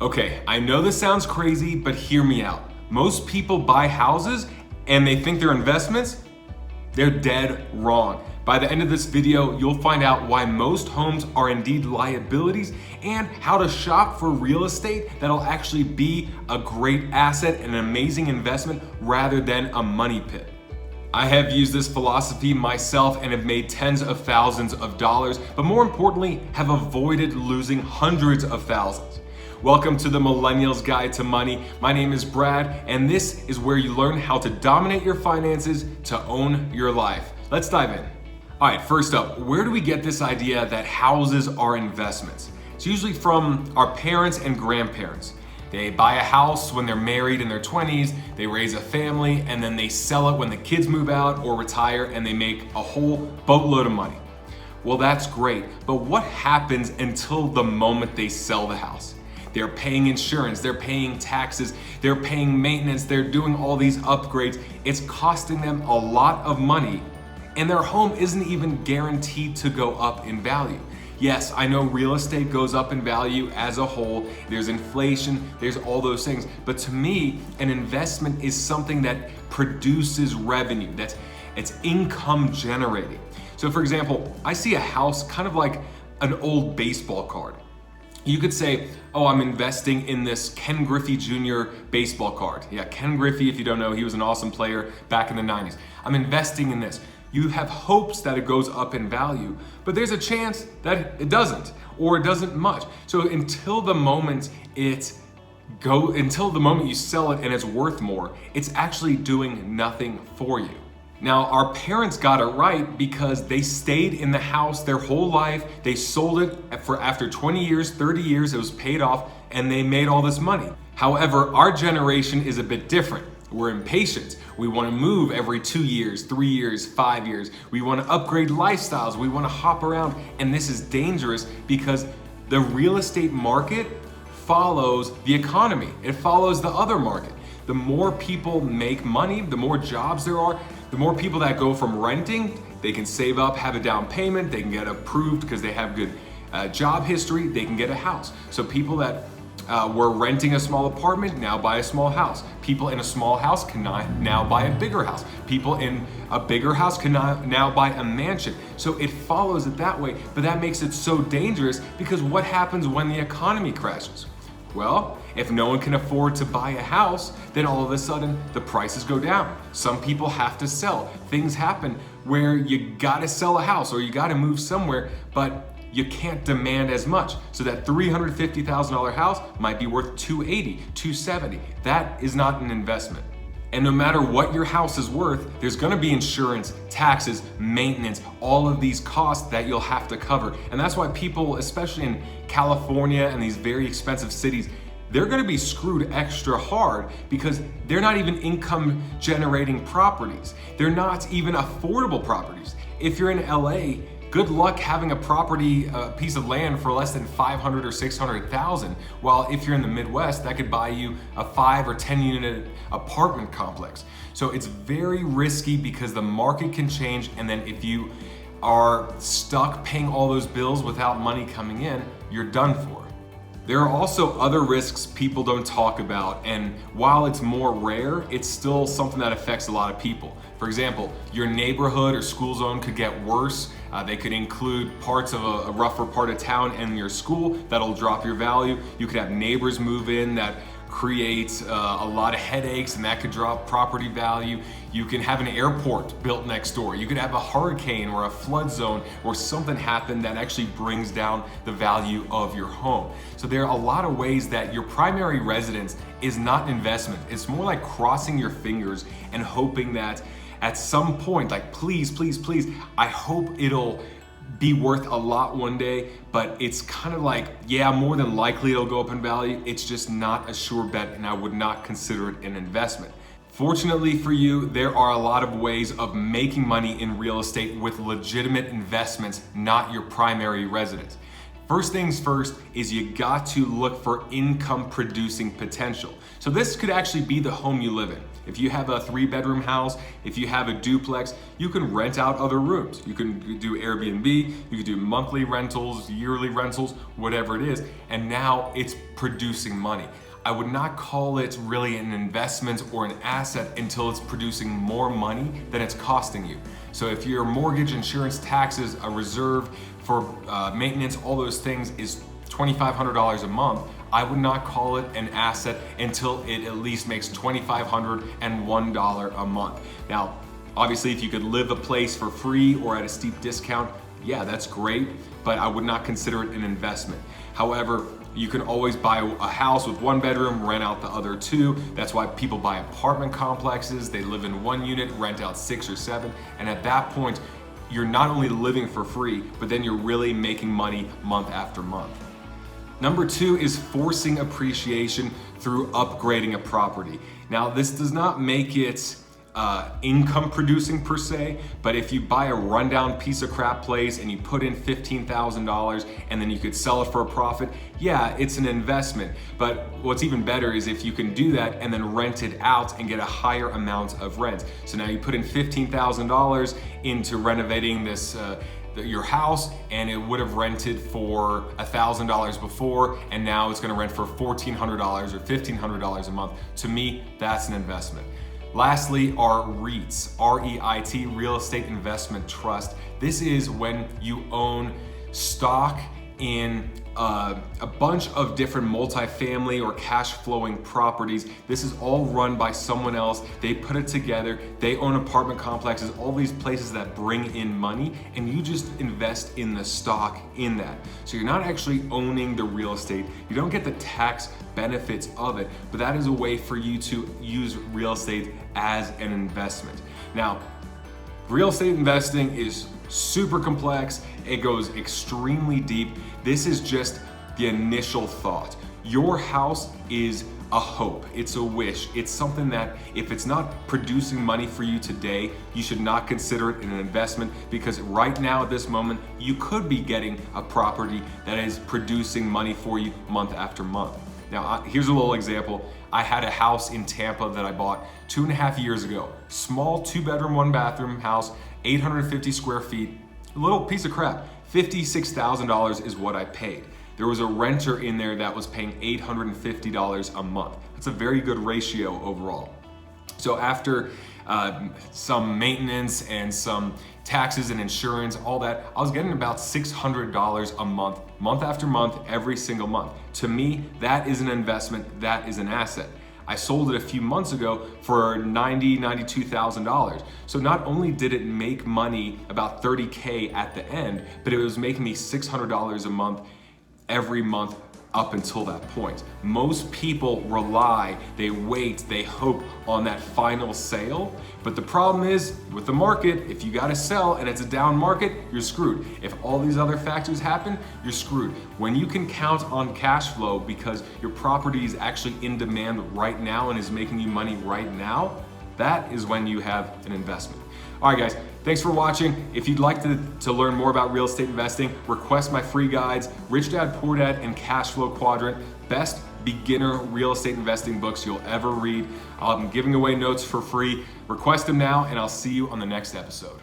Okay, I know this sounds crazy, but hear me out. Most people buy houses and they think they're investments. They're dead wrong. By the end of this video, you'll find out why most homes are indeed liabilities and how to shop for real estate that'll actually be a great asset and an amazing investment rather than a money pit. I have used this philosophy myself and have made tens of thousands of dollars, but more importantly, have avoided losing hundreds of thousands. Welcome to the Millennials Guide to Money. My name is Brad, and this is where you learn how to dominate your finances to own your life. Let's dive in. All right, first up, where do we get this idea that houses are investments? It's usually from our parents and grandparents. They buy a house when they're married in their 20s, they raise a family, and then they sell it when the kids move out or retire, and they make a whole boatload of money. Well, that's great, but what happens until the moment they sell the house? They're paying insurance, they're paying taxes, they're paying maintenance, they're doing all these upgrades. It's costing them a lot of money, and their home isn't even guaranteed to go up in value. Yes, I know real estate goes up in value as a whole. There's inflation, there's all those things. But to me, an investment is something that produces revenue, it's income generating. So for example, I see a house kind of like an old baseball card. You could say, oh, I'm investing in this Ken Griffey Jr. baseball card. Yeah, Ken Griffey, if you don't know, he was an awesome player back in the 90s. I'm investing in this. You have hopes that it goes up in value, but there's a chance that it doesn't, or it doesn't much. So until the moment you sell it and it's worth more, it's actually doing nothing for you. Now, our parents got it right because they stayed in the house their whole life. They sold it after 20 years, 30 years, it was paid off, and they made all this money. However, our generation is a bit different. We're impatient. We want to move every 2 years, 3 years, 5 years. We want to upgrade lifestyles. We want to hop around. And this is dangerous because the real estate market follows the economy. It follows the other market. The more people make money, the more jobs there are, the more people that go from renting, they can save up, have a down payment, they can get approved because they have good job history, they can get a house. So people that were renting a small apartment now buy a small house. People in a small house can now buy a bigger house. People in a bigger house can now buy a mansion. So it follows it that way, but that makes it so dangerous because what happens when the economy crashes? Well, if no one can afford to buy a house, then all of a sudden the prices go down. Some people have to sell. Things happen where you gotta sell a house or you gotta move somewhere, but you can't demand as much. So that $350,000 house might be worth $280,000, $270,000. That is not an investment. And no matter what your house is worth, there's gonna be insurance, taxes, maintenance, all of these costs that you'll have to cover. And that's why people, especially in California and these very expensive cities, they're gonna be screwed extra hard because they're not even income generating properties. They're not even affordable properties. If you're in LA, good luck having a property, a piece of land for less than $500,000 or $600,000. While if you're in the Midwest, that could buy you a 5 or 10 unit apartment complex. So it's very risky because the market can change, and then if you are stuck paying all those bills without money coming in, you're done for. There are also other risks people don't talk about, and while it's more rare, it's still something that affects a lot of people. For example, your neighborhood or school zone could get worse. They could include parts of a rougher part of town in your school that'll drop your value. You could have neighbors move in that create a lot of headaches, and that could drop property value. You can have an airport built next door. You could have a hurricane or a flood zone or something happen that actually brings down the value of your home. So there are a lot of ways that your primary residence is not an investment. It's more like crossing your fingers and hoping that at some point, like please, please, please, I hope it'll be worth a lot one day, but it's kind of like, yeah, more than likely it'll go up in value. It's just not a sure bet, and I would not consider it an investment. Fortunately for you, there are a lot of ways of making money in real estate with legitimate investments, not your primary residence. First things first is you got to look for income producing potential. So this could actually be the home you live in. If you have a 3-bedroom house, if you have a duplex, you can rent out other rooms. You can do Airbnb, you can do monthly rentals, yearly rentals, whatever it is, and now it's producing money. I would not call it really an investment or an asset until it's producing more money than it's costing you. So if your mortgage, insurance, taxes, a reserve for maintenance, all those things is $2,500 a month, I would not call it an asset until it at least makes $2,501 a month. Now, obviously, if you could live a place for free or at a steep discount, yeah, that's great, but I would not consider it an investment. However, you can always buy a house with 1 bedroom, rent out the other 2. That's why people buy apartment complexes. They live in 1 unit, rent out 6 or 7. And at that point, you're not only living for free, but then you're really making money month after month. Number 2 is forcing appreciation through upgrading a property. Now, this does not make it income producing per se, but if you buy a rundown piece of crap place and you put in $15,000 and then you could sell it for a profit, yeah, it's an investment. But what's even better is if you can do that and then rent it out and get a higher amount of rent. So now you put in $15,000 into renovating this your house, and it would have rented for $1,000 before, and now it's going to rent for $1,400 or $1,500 a month. To me, that's an investment. Lastly are REITs, R-E-I-T, Real Estate Investment Trust. This is when you own stock in a bunch of different multifamily or cash flowing properties. This is all run by someone else. They put it together. They own apartment complexes, all these places that bring in money, and you just invest in the stock in that. So you're not actually owning the real estate. You don't get the tax benefits of it, but that is a way for you to use real estate as an investment. Now, real estate investing is super complex. It goes extremely deep. This is just the initial thought. Your house is a hope, it's a wish, it's something that if it's not producing money for you today, you should not consider it an investment, because right now at this moment, you could be getting a property that is producing money for you month after month. Now, here's a little example. I had a house in Tampa that I bought 2.5 years ago. Small 2-bedroom, 1-bathroom house, 850 square feet, a little piece of crap. $56,000 is what I paid. There was a renter in there that was paying $850 a month. That's a very good ratio overall. So after some maintenance and some taxes and insurance, all that, I was getting about $600 a month, month after month, every single month. To me, that is an investment, that is an asset. I sold it a few months ago for $92,000. So not only did it make money, about $30K at the end, but it was making me $600 a month every month up until that point. Most people rely, they wait, they hope on that final sale. But the problem is with the market, if you gotta sell and it's a down market, you're screwed. If all these other factors happen, you're screwed. When you can count on cash flow because your property is actually in demand right now and is making you money right now, that is when you have an investment. All right, guys, thanks for watching. If you'd like to learn more about real estate investing, request my free guides, Rich Dad, Poor Dad, and Cash Flow Quadrant, best beginner real estate investing books you'll ever read. I'm giving away notes for free. Request them now, and I'll see you on the next episode.